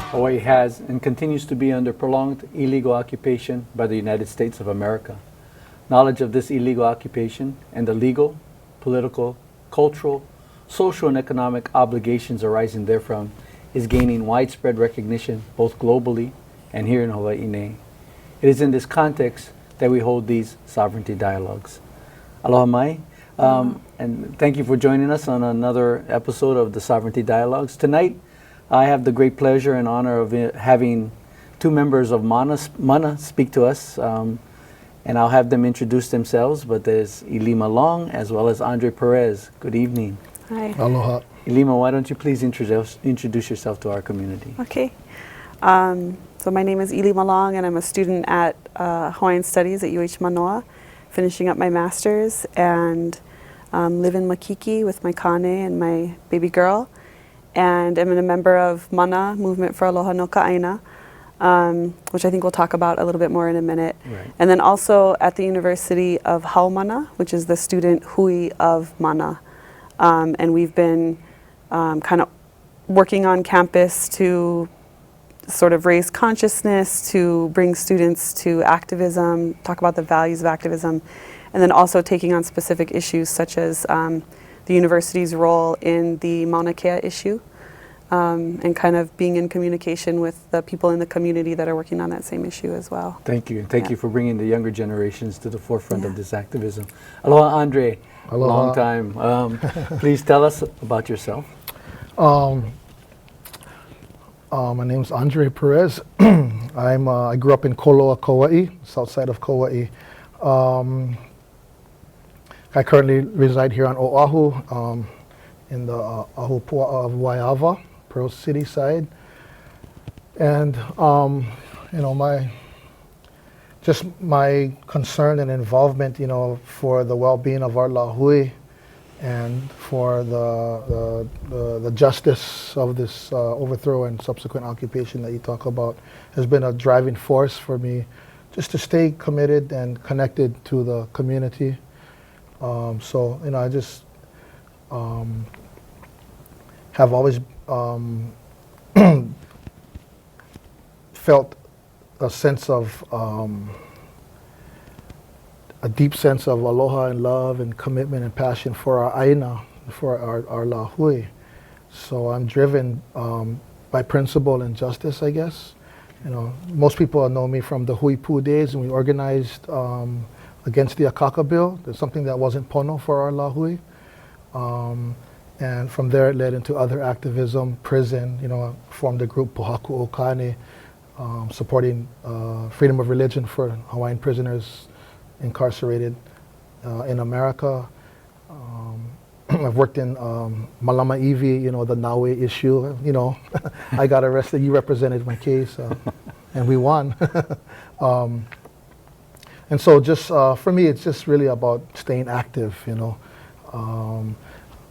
Hawaii has and continues to be under prolonged illegal occupation by the United States of America. Knowledge of this illegal occupation and the legal, political, cultural, social, and economic obligations arising therefrom is gaining widespread recognition both globally and here in Hawaii. It is in this context that we hold these sovereignty dialogues. Aloha mai, and thank you for joining us on another episode of the Sovereignty Dialogues. Tonight, I have the great pleasure and honor of having two members of MANA speak to us, and I'll have them introduce themselves, but there's Ilima Long as well as Andre Perez. Good evening. Hi. Aloha. Ilima, why don't you please introduce yourself to our community? Okay. So my name is Ilima Long, and I'm a student at Hawaiian Studies at UH Manoa, finishing up my master's, and live in Makiki with my kane and my baby girl. And I'm a member of MANA, Movement for Aloha no Ka'aina, which I think we'll talk about a little bit more in a minute. Right. And then also at the University of Haumana, which is the student hui of MANA. And we've been kind of working on campus to sort of raise consciousness, to bring students to activism, talk about the values of activism, and then also taking on specific issues such as the university's role in the Mauna Kea issue, and kind of being in communication with the people in the community that are working on that same issue as well. Thank you. Thank you for bringing the younger generations to the forefront of this activism. Aloha, Andre. Aloha. Long time. Please tell us about yourself. My name's Andre Perez. I grew up in Koloa, Kauai, south side of Kauai. I currently reside here on Oahu, in the Ahupua of Waiava, Pearl City side. And, my concern and involvement, for the well-being of our lahui and for the justice of this overthrow and subsequent occupation that you talk about has been a driving force for me just to stay committed and connected to the community. I just have always felt a sense of a deep sense of aloha and love and commitment and passion for our aina, for our lahui. So I'm driven by principle and justice, I guess. Most people know me from the Hui Pu days, and we organized against the Akaka bill. There's something that wasn't pono for our lahui. And from there it led into other activism, prison, I formed a group, Pohaku Okane, supporting freedom of religion for Hawaiian prisoners incarcerated in America. I've worked in Malama Iwi, the Naue issue, I got arrested, you represented my case, and we won. And so just, for me, it's just really about staying active,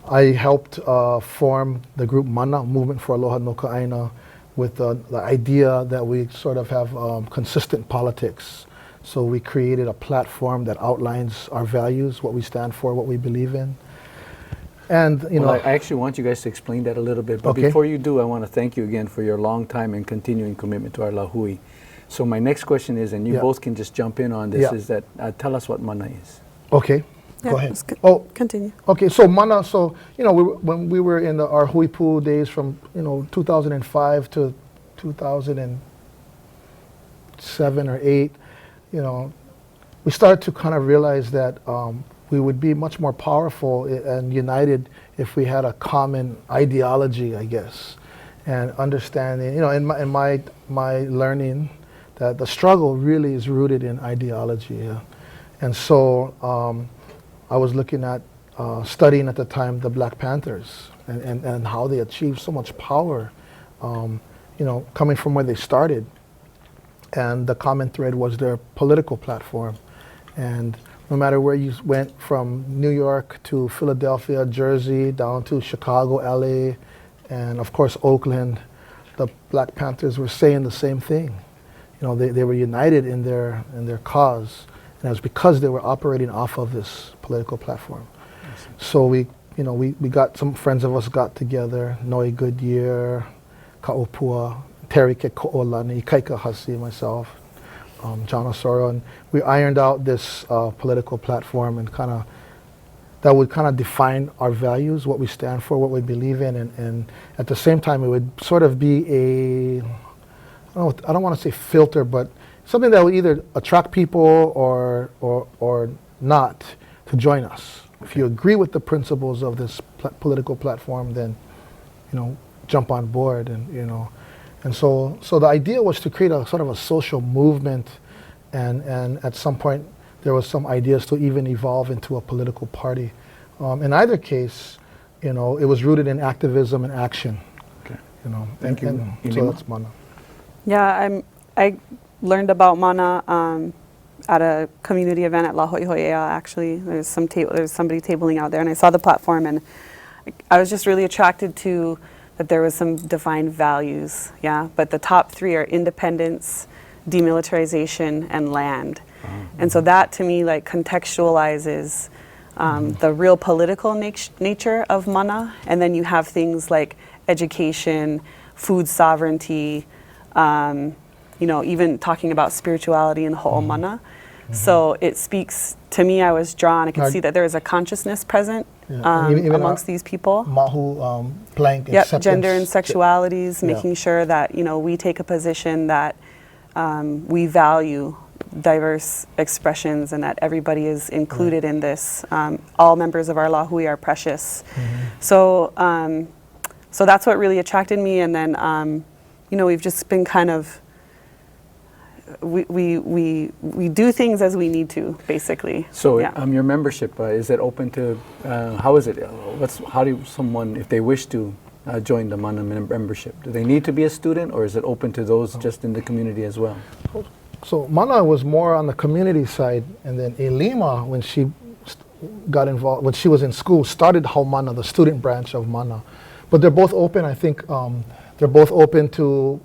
I helped form the group MANA, Movement for Aloha no Ka'aina, with the idea that we sort of have consistent politics. So we created a platform that outlines our values, what we stand for, what we believe in. And, I actually want you guys to explain that a little bit. But before you do, I want to thank you again for your long time and continuing commitment to our lahui. So my next question is, and you both can just jump in on this, is that tell us what MANA is. Okay. Yeah, go ahead. Continue. Okay, so MANA, when we were in our Hui Pu days from 2005 to 2007 or 8, we started to kind of realize that we would be much more powerful and united if we had a common ideology, I guess, and understanding. In my learning, that the struggle really is rooted in ideology. Yeah? And so I was looking at studying at the time the Black Panthers and how they achieved so much power, coming from where they started. And the common thread was their political platform. And no matter where you went, from New York to Philadelphia, Jersey, down to Chicago, LA, and of course Oakland, the Black Panthers were saying the same thing. They were united in their cause, and it was because they were operating off of this political platform. So we you know, we got some friends of us got together, Noi Goodyear, Ka'opua, Terry Keko'olani, Kaika Hasi, myself, John Osorio, and we ironed out this political platform and that would kind of define our values, what we stand for, what we believe in, and at the same time it would sort of be I don't want to say filter, but something that would either attract people or not to join us. If you agree with the principles of this political platform, then, you know, jump on board, and, you know. And so the idea was to create a sort of a social movement, and at some point there was some ideas to even evolve into a political party. In either case, you know, it was rooted in activism and action. Okay. You know. Thank you. And so that's Mana. Yeah, I learned about Mana at a community event at La Ho'iho'ea, actually. There's somebody tabling out there, and I saw the platform, and I was just really attracted to that there was some defined values, yeah. But the top three are independence, demilitarization, and land. And so that, to me, like, contextualizes the real political nature of Mana. And then you have things like education, food sovereignty, you know, even talking about spirituality in Ho'omana. So it speaks to me. I was drawn. I could see that there is a consciousness present even amongst these people. Mahu blank Yep, acceptance. gender and sexualities, Yeah. making sure that, you know, we take a position that we value diverse expressions and that everybody is included in this. All members of our lahui are precious. So that's what really attracted me. And then, you know, we've just been kind of, we do things as we need to, basically. So yeah. your membership, is it open to, how is it, how do someone, if they wish to join the Mana membership, do they need to be a student, or is it open to those just in the community as well? So Mana was more on the community side, and then Elima, when she got involved, when she was in school, started Haumana, the student branch of Mana. But they're both open. I think they're both open to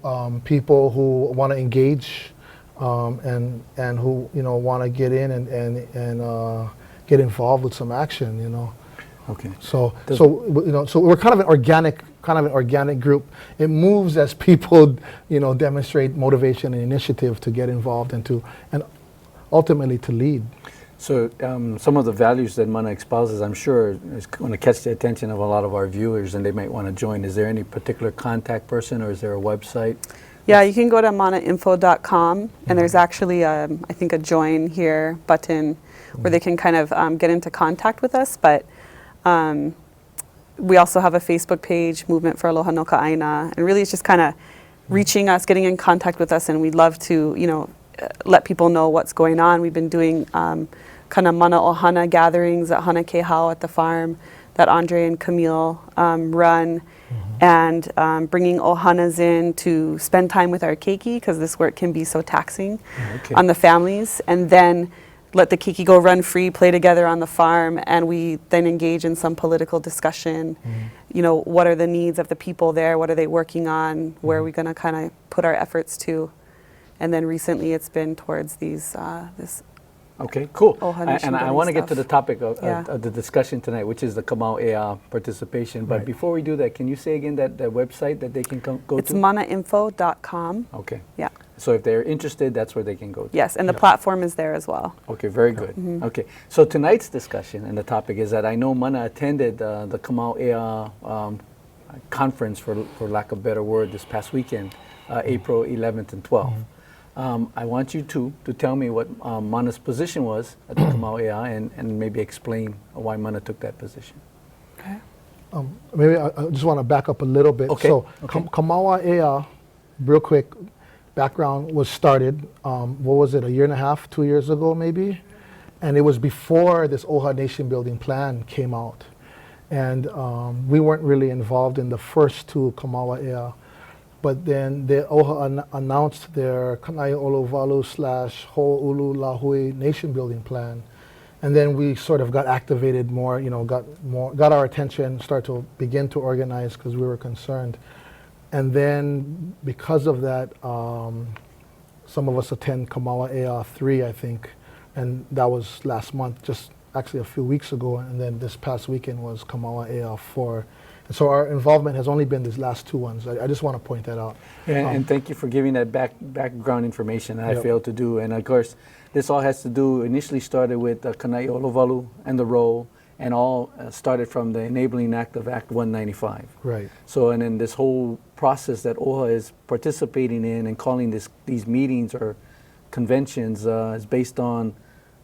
people who want to engage and who, you know, want to get in and get involved with some action, you know. Okay. So you know, so we're kind of an organic group. It moves as people, you know, demonstrate motivation and initiative to get involved and ultimately to lead. So some of the values that Mana espouses, I'm sure, is going to catch the attention of a lot of our viewers, and they might want to join. Is there any particular contact person, or is there a website? Yeah, you can go to manainfo.com, and there's actually, I think, a join here button where they can kind of get into contact with us. But we also have a Facebook page, Movement for Aloha no Ka'aina, and really it's just kind of reaching us, getting in contact with us, and we'd love to, you know, let people know what's going on. We've been doing kind of Mana Ohana gatherings at Hana Kehau at the farm that Andre and Camille run, and bringing Ohanas in to spend time with our keiki, because this work can be so taxing on the families, and then let the keiki go run free, play together on the farm, and we then engage in some political discussion. You know, what are the needs of the people there? What are they working on? Where are we going to kind of put our efforts to? And then recently it's been towards these, this Okay, cool. Ohana And I building want to get to stuff. the topic of Yeah. the discussion tonight, which is the Kamau Ea participation. But Right. before we do that, can you say again that website that they can go It's to? manainfo.com. Okay. Yeah. So if they're interested, that's where they can go to. Yes, and the platform is there as well. Okay, very good. Okay, so tonight's discussion and the topic is that I know Mana attended the Kamau Ea conference, for lack of a better word, this past weekend, April 11th and 12th. I want you to tell me what Mana's position was at the Kamau Ea and maybe explain why Mana took that position. Okay. Maybe I just want to back up a little bit. Okay, So okay. Kamawa Ea, real quick, background was started, what was it, a year and a half, 2 years ago maybe? And it was before this Oha Nation Building Plan came out. And we weren't really involved in the first two Kamawa Ea. But then the Oha announced their Kanai Olovalu / Ho'olu Lahui Nation Building Plan. And then we sort of got activated more, you know, got our attention, started to begin to organize because we were concerned. And then because of that, some of us attend Kamawa Ea 3, I think, and that was last month, just actually a few weeks ago, and then this past weekend was Kamawa Ea 4. And so our involvement has only been these last two ones. I just want to point that out. And thank you for giving that background information that I Yep. failed to do. And of course, this all has to do, initially started with Kanai'olowalu and the role, and all started from the Enabling Act of Act 195. Right. So, and then this whole process that OHA is participating in and calling these meetings or conventions is based on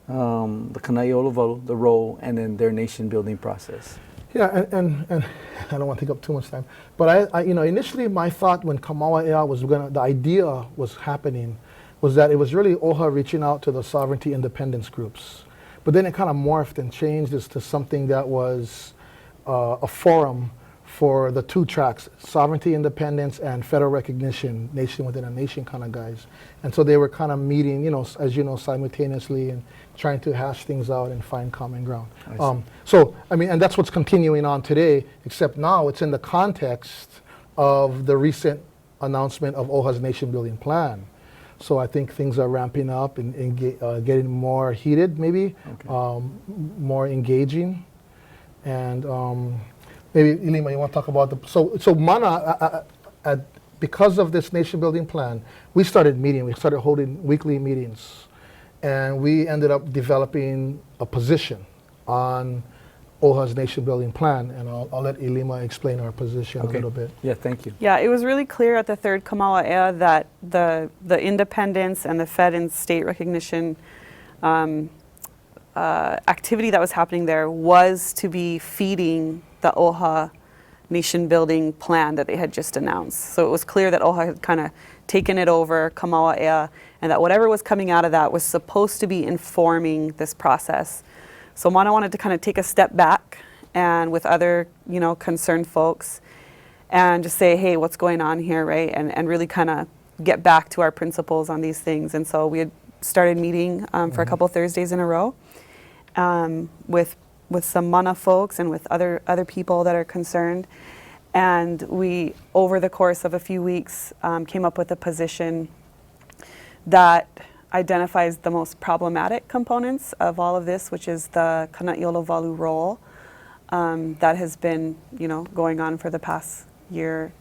the Kanai'olowalu, the role, and then their nation building process. Yeah, and I don't want to take up too much time, but I initially my thought when Kamawa Ea the idea was happening, was that it was really OHA reaching out to the sovereignty independence groups. But then it kind of morphed and changed this to something that was a forum for the two tracks, sovereignty independence and federal recognition, nation within a nation kind of guys. And so they were kind of meeting, as you know, simultaneously and trying to hash things out and find common ground. So, and that's what's continuing on today, except now it's in the context of the recent announcement of OHA's nation building plan. So I think things are ramping up and getting more heated, maybe, more engaging. And maybe, Ilima, you want to talk about so MANA, because of this nation building plan, we started meeting. We started holding weekly meetings. And we ended up developing a position on OHA's nation building plan. And I'll let Ilima explain our position a little bit. Yeah, thank you. Yeah, it was really clear at the third Kamawa Ea that the independence and the Fed and state recognition activity that was happening there was to be feeding the OHA nation building plan that they had just announced. So it was clear that OHA had kind of taken it over, Kamawa Ea, and that whatever was coming out of that was supposed to be informing this process. So MANA wanted to kind of take a step back and with other, concerned folks and just say, hey, what's going on here, right? And really kind of get back to our principles on these things. And so we had started meeting for a couple Thursdays in a row with some MANA folks and with other people that are concerned. And we, over the course of a few weeks, came up with a position that identifies the most problematic components of all of this, which is the Kanai'olowalu role that has been, going on for the past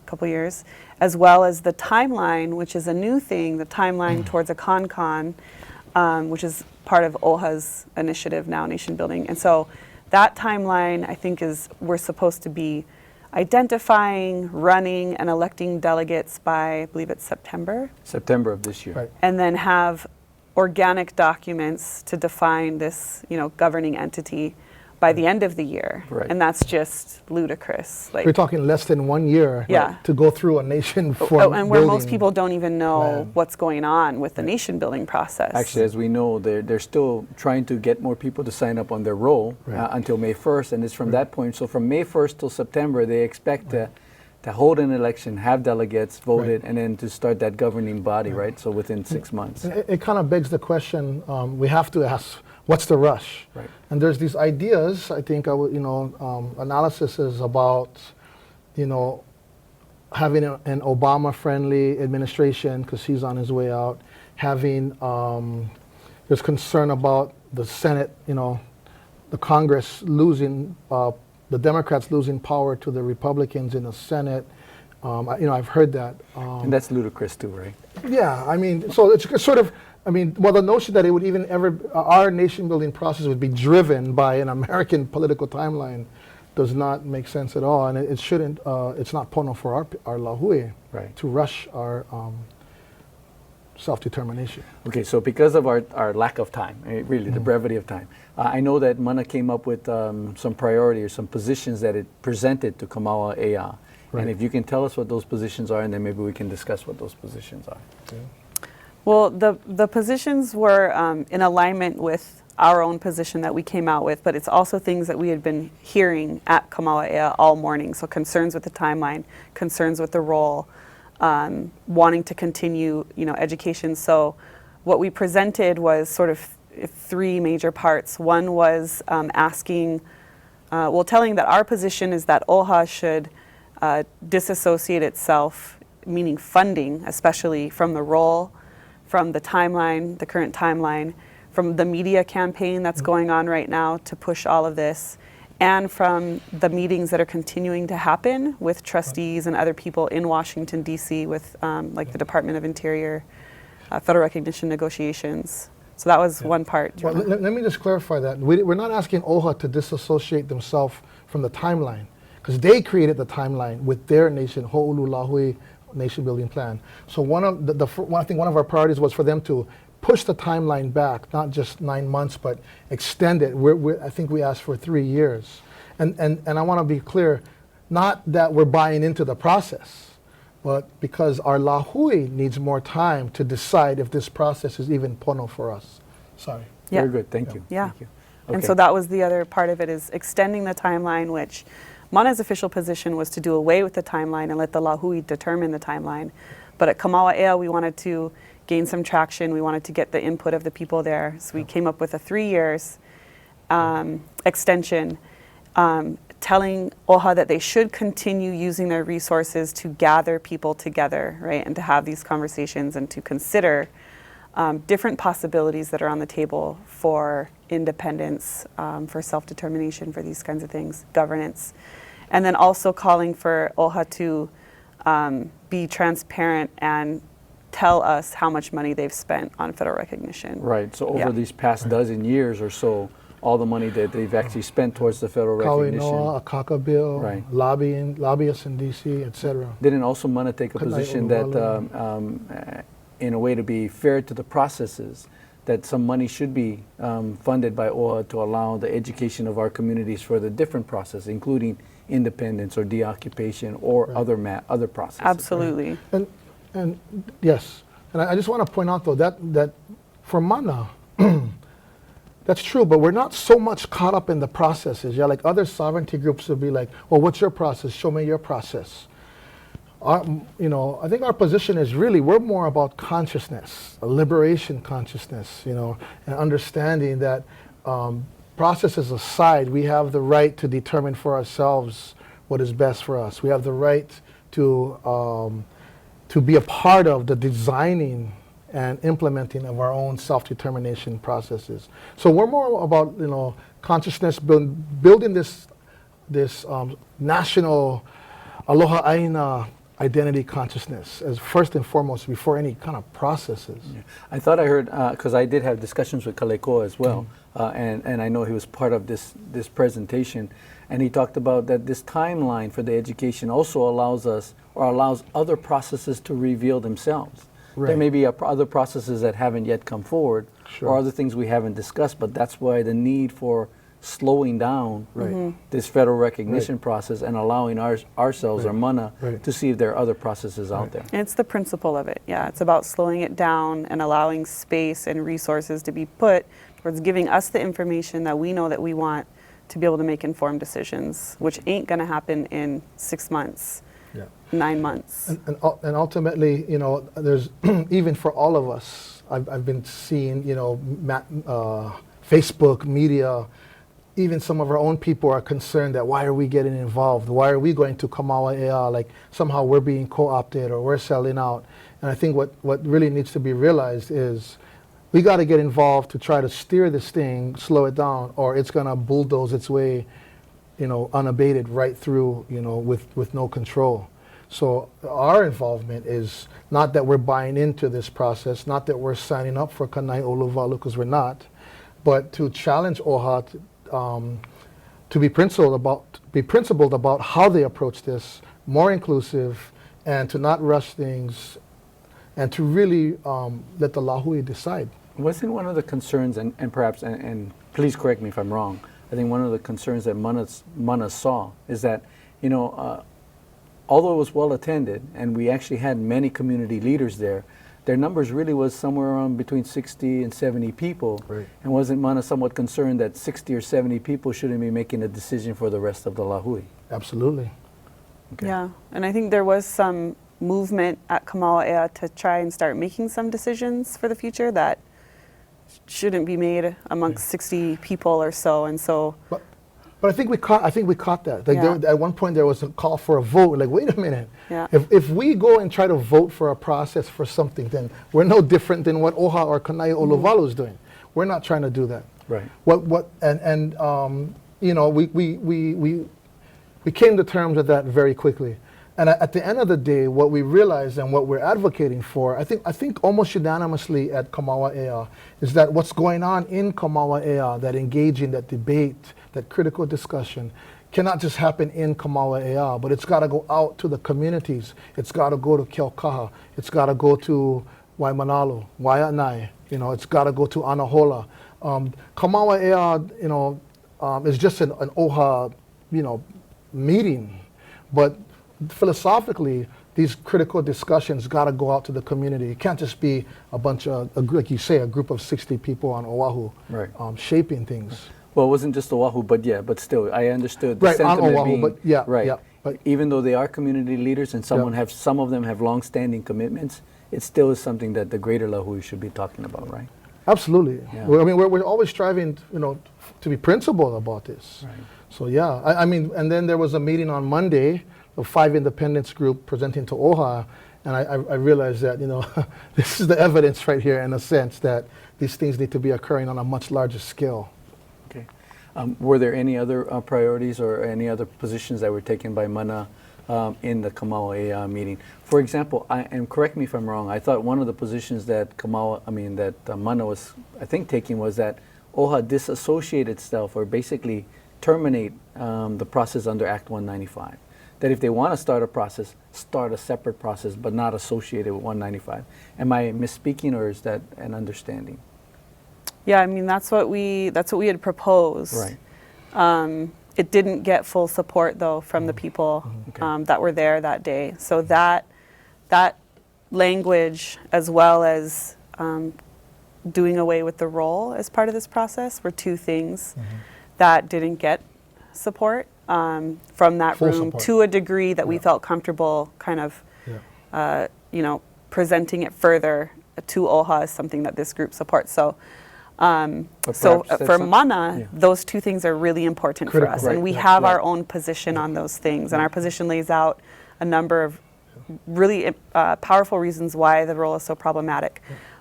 couple years, as well as the timeline, which is a new thing, the timeline towards a CONCON, which is part of OHA's initiative now, nation building. And so that timeline, I think, we're supposed to be identifying, running, and electing delegates by, I believe it's September. September of this year. Right. And then have organic documents to define this, governing entity by the end of the year. Right. And that's just ludicrous. We're talking less than 1 year to go through a nation and where most people don't even know what's going on with the nation building process. Actually, as we know, they're still trying to get more people to sign up on their role until May 1st, and it's from that point. So from May 1st till September, they expect to hold an election, have delegates voted, and then to start that governing body, right? So within 6 months. It kind of begs the question, we have to ask, what's the rush? Right. And there's these ideas, I think, analysis is about, having an Obama-friendly administration because he's on his way out, having, there's concern about the Senate, the Congress losing, the Democrats losing power to the Republicans in the Senate. I've heard that. And that's ludicrous too, right? Yeah, so it's sort of, the notion that it would even our nation building process would be driven by an American political timeline does not make sense at all. And it shouldn't, it's not pono for our lahui to rush our self-determination. Okay, so because of our lack of time, really the brevity of time, I know that MANA came up with some priority or some positions that it presented to Kamawa Ea. Right. And if you can tell us what those positions are, and then maybe we can discuss what those positions are. Okay. Well, the positions were in alignment with our own position that we came out with, but it's also things that we had been hearing at Kamawa Ea all morning. So concerns with the timeline, concerns with the role, wanting to continue, education. So what we presented was sort of three major parts. One was telling that our position is that OHA should disassociate itself, meaning funding, especially from the role, from the timeline, the current timeline, from the media campaign that's going on right now to push all of this, and from the meetings that are continuing to happen with trustees and other people in Washington, D.C. with like the Department of Interior, federal recognition negotiations. So that was one part. Well, let me just clarify that. We're not asking OHA to disassociate themselves from the timeline, because they created the timeline with their nation, Ho'olulahui Nation Building Plan. So I think one of our priorities was for them to push the timeline back, not just 9 months, but extend it. I think we asked for 3 years. And I want to be clear, not that we're buying into the process, but because our Lahui needs more time to decide if this process is even pono for us. Sorry. Yeah. Very good. Thank you. Yeah. Thank you. And Okay. so that was the other part of it, is extending the timeline, which Mana's official position was to do away with the timeline and let the Lahui determine the timeline. But at Kamawa'ea, we wanted to gain some traction. We wanted to get the input of the people there. So we came up with a 3 years extension, telling OHA that they should continue using their resources to gather people together, right, and to have these conversations and to consider different possibilities that are on the table for independence, for self-determination, for these kinds of things, governance. And then also calling for OHA to be transparent and tell us how much money they've spent on federal recognition. Right. So over Yeah. these past dozen years or so, all the money that they've actually spent towards the federal recognition. Kauinoa, Akaka Bill, Right. lobbyists in D.C., etc. Didn't also Mana take a Kanai position that, Uluwatu. in a way to be fair to the processes, that some money should be funded by OHA to allow the education of our communities for the different processes, including independence or deoccupation or other processes? Absolutely. And yes, and I just want to point out though that for Mana, that's true, but we're not so much caught up in the processes. Yeah, like other sovereignty groups would be like, well, what's your process? Show me your process. I think our position is really, we're more about consciousness, a liberation consciousness, and understanding that processes aside, we have the right to determine for ourselves what is best for us. We have the right to be a part of the designing and implementing of our own self-determination processes. So we're more about, consciousness, building this national aloha aina identity consciousness as first and foremost before any kind of processes. Yeah. I thought I heard, because I did have discussions with Kalekoa as well, and I know he was part of this presentation, and he talked about that this timeline for the education also allows us, or allows other processes to reveal themselves. Right. There may be other processes that haven't yet come forward, Sure. or other things we haven't discussed, but that's why the need for slowing down Right. this federal recognition process and allowing ourselves, Right. our mana, Right. to see if there are other processes out there. And it's the principle of it. Yeah, it's about slowing it down and allowing space and resources to be put towards giving us the information that we know that we want to be able to make informed decisions, which ain't going to happen in 6 months, Yeah. 9 months. And ultimately, there's even for all of us, I've been seeing, Facebook, media, even some of our own people are concerned that why are we getting involved? Why are we going to Kamawa'ea? Like somehow we're being co-opted or we're selling out. And I think what really needs to be realized is we got to get involved to try to steer this thing, slow it down, or it's going to bulldoze its way, unabated right through, with no control. So our involvement is not that we're buying into this process, not that we're signing up for Kanai Uluwatu, because we're not, but to challenge OHA to be principled about how they approach this, more inclusive, and to not rush things, and to really let the Lahui decide. Wasn't one of the concerns, and perhaps, and please correct me if I'm wrong, I think one of the concerns that Mana saw is that, although it was well attended, and we actually had many community leaders there, their numbers really was somewhere around between 60 and 70 people. Right. And wasn't Mana somewhat concerned that 60 or 70 people shouldn't be making a decision for the rest of the Lahui? Absolutely. Okay. Yeah, and I think there was some movement at Kamawa'ea to try and start making some decisions for the future that shouldn't be made amongst 60 people or so, and so. But I think we caught that. Like Yeah. at one point there was a call for a vote. Like, wait a minute. Yeah. If we go and try to vote for a process for something, then we're no different than what OHA or Kanai Uluwatu is doing. We're not trying to do that. Right. You know, we came to terms with that very quickly. And at the end of the day, what we realized and what we're advocating for, I think almost unanimously at Kamawa Ea, is that what's going on in Kamawa Ea, that engaging, that debate, that critical discussion, cannot just happen in Kamawa Ea, but it's got to go out to the communities. It's got to go to Keaukaha. It's got to go to Waimanalo, Waianae. You know, it's got to go to Anahola. Kamawa Ea, you know, is just an OHA, you know, meeting, but philosophically, these critical discussions got to go out to the community. It can't just be a bunch of, like you say, a group of 60 people on Oahu, Right. Shaping things. Well, it wasn't just Oahu, but still, I understood the Right, on sentiment Oahu, being, but yeah, right. yeah, but- Even though they are community leaders and some of them have long-standing commitments, it still is something that the greater Lahui should be talking about, right? Absolutely. Yeah. I mean, we're always striving, you know, to be principled about this. Right. So yeah, I mean, and then there was a meeting on Monday, a 5 independence group presenting to OHA, and I realized that, you know, this is the evidence right here in a sense that these things need to be occurring on a much larger scale. Okay. Were there any other priorities or any other positions that were taken by MANA in the Kamawa Ea meeting? For example, and correct me if I'm wrong, I thought one of the positions that MANA was, I think, taking was that OHA disassociate itself or basically terminate the process under Act 195. That if they want to start a process, start a separate process, but not associated with 195. Am I misspeaking, or is that an understanding? Yeah, I mean, that's what we had proposed. Right. It didn't get full support, though, from the people Okay. that were there that day. So that language, as well as doing away with the role as part of this process, were two things that didn't get support from that Full room support. to a degree that we Yeah. felt comfortable kind of, Yeah. you know, presenting it further to OHA as something that this group supports. So But so perhaps that's for some- MANA, yeah. those two things are really important for Critical. us. Right, And we right, have right. our own position on those things. And our position lays out a number of really powerful reasons why the role is so problematic.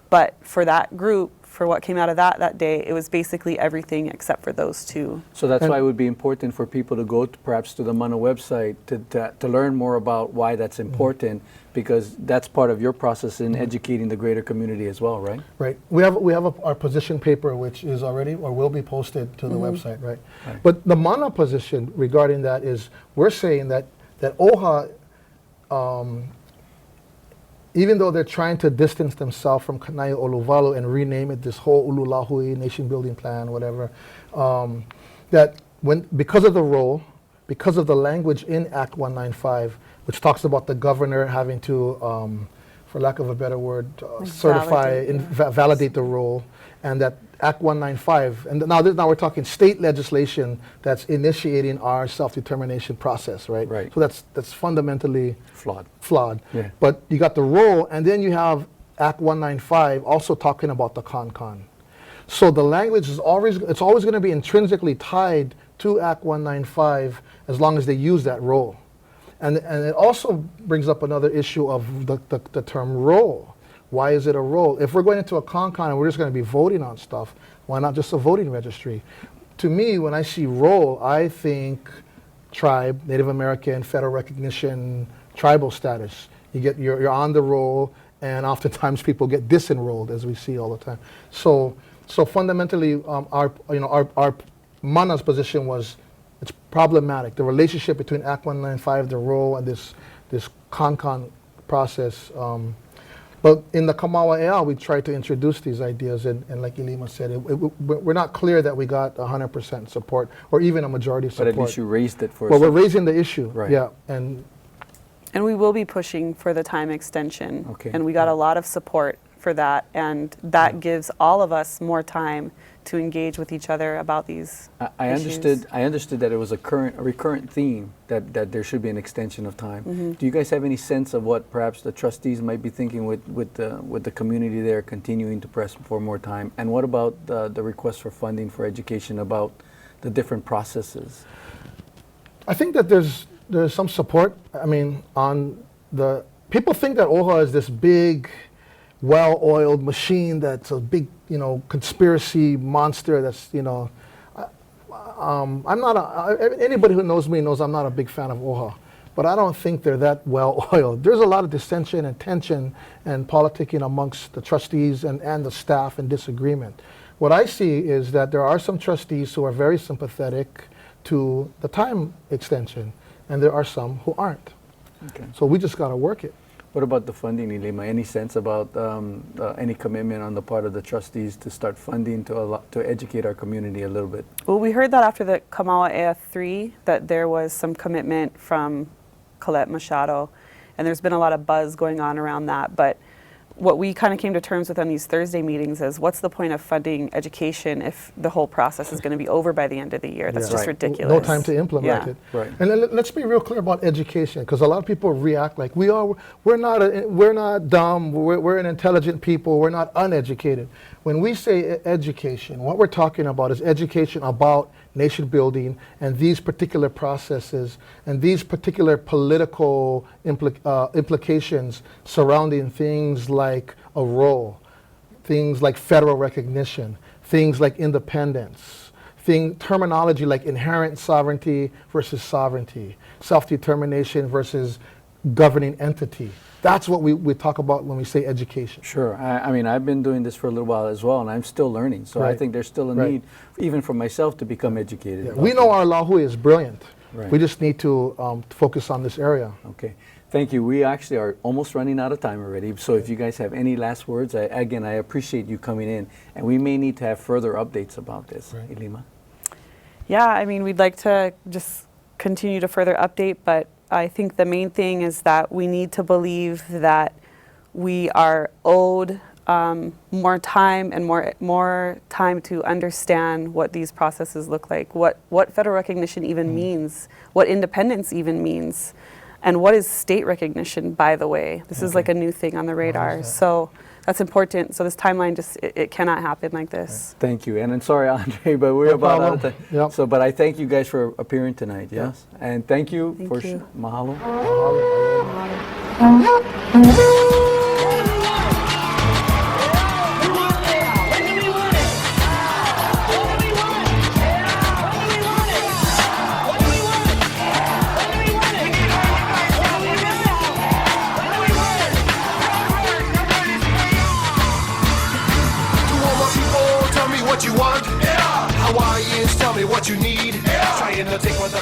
But for that group, for what came out of that day, it was basically everything except for those two. So that's And- why it would be important for people to go perhaps to the MANA website to learn more about why that's important, because that's part of your process in educating the greater community as well, right? Right. We have our position paper, which is already or will be posted to the website, right? Right. But the MANA position regarding that is we're saying that OHA, even though they're trying to distance themselves from Kanai Oluwalo and rename it this whole Ululahui nation building plan, whatever, that because of the role, because of the language in Act 195, which talks about the governor having to, for lack of a better word, certify, validate the role, and that Act 195, and now we're talking state legislation that's initiating our self-determination process, right? Right. So that's fundamentally Flawed. Yeah. But you got the role, and then you have Act 195 also talking about the con. So the language is always going to be intrinsically tied to Act 195 as long as they use that role. And it also brings up another issue of the term role. Why is it a role? If we're going into a con and we're just going to be voting on stuff, why not just a voting registry? To me, when I see role, I think tribe, Native American, federal recognition, tribal status. You're on the roll, and oftentimes people get disenrolled, as we see all the time. So fundamentally, our MANA's position was it's problematic. The relationship between Act 195, the role, and this con process. But in the Kamawa Ea, we tried to introduce these ideas, and like Ilima said, we're not clear that we got 100% support or even a majority support. But at least you raised it for Well, us. we're raising the issue, Right. yeah, and And we will be pushing for the time extension. Okay. And we got a lot of support for that. And that gives all of us more time to engage with each other about these I issues. understood that it was a recurrent theme that there should be an extension of time. Mm-hmm. Do you guys have any sense of what perhaps the trustees might be thinking with the community there continuing to press for more time? And what about the request for funding for education about the different processes? I think that there's some support. I mean, on the people think that OHA is this big well-oiled machine that's a big, conspiracy monster that's, I'm not anybody who knows me knows I'm not a big fan of OHA, but I don't think they're that well-oiled. There's a lot of dissension and tension and politicking amongst the trustees and the staff and disagreement. What I see is that there are some trustees who are very sympathetic to the time extension, and there are some who aren't. Okay. So we just got to work it. What about the funding, Ylima? Any sense about any commitment on the part of the trustees to start funding to educate our community a little bit? Well, we heard that after the Kamala AF3 that there was some commitment from Colette Machado, and there's been a lot of buzz going on around that. But what we kind of came to terms with on these Thursday meetings is what's the point of funding education if the whole process is going to be over by the end of the year? That's Yeah. just Right. ridiculous. No time to implement Yeah. it. Right. And let's be real clear about education, because a lot of people react like we're not dumb, we're an intelligent people, we're not uneducated. When we say education, what we're talking about is education about nation building and these particular processes and these particular political implications surrounding things like a role, things like federal recognition, things like independence, terminology like inherent sovereignty versus sovereignty, self-determination versus governing entity. That's what we talk about when we say education. Sure. I mean, I've been doing this for a little while as well, and I'm still learning. So I Right. think there's still a Right. need, even for myself, to become educated. Yeah, about we know this. our Lahui is brilliant. Right. We just need to focus on this area. Okay. Thank you. We actually are almost running out of time already. So if you guys have any last words, I appreciate you coming in. And we may need to have further updates about this, Right. Ylima. Yeah, I mean, we'd like to just continue to further update, but I think the main thing is that we need to believe that we are owed more time and more time to understand what these processes look like, what federal recognition even means, what independence even means, and what is state recognition, by the way. This is like a new thing on the radar. that? So that's important. So this timeline just, it cannot happen like this. Thank you. And I'm sorry, Andre, but we're No about out of problem. time. Yep. So, but I thank you guys for appearing tonight, yes? And thank you Thank for you. mahalo. Tell me what you want. Yeah. Hawaiians, tell me what you need. Yeah. Trying to take what the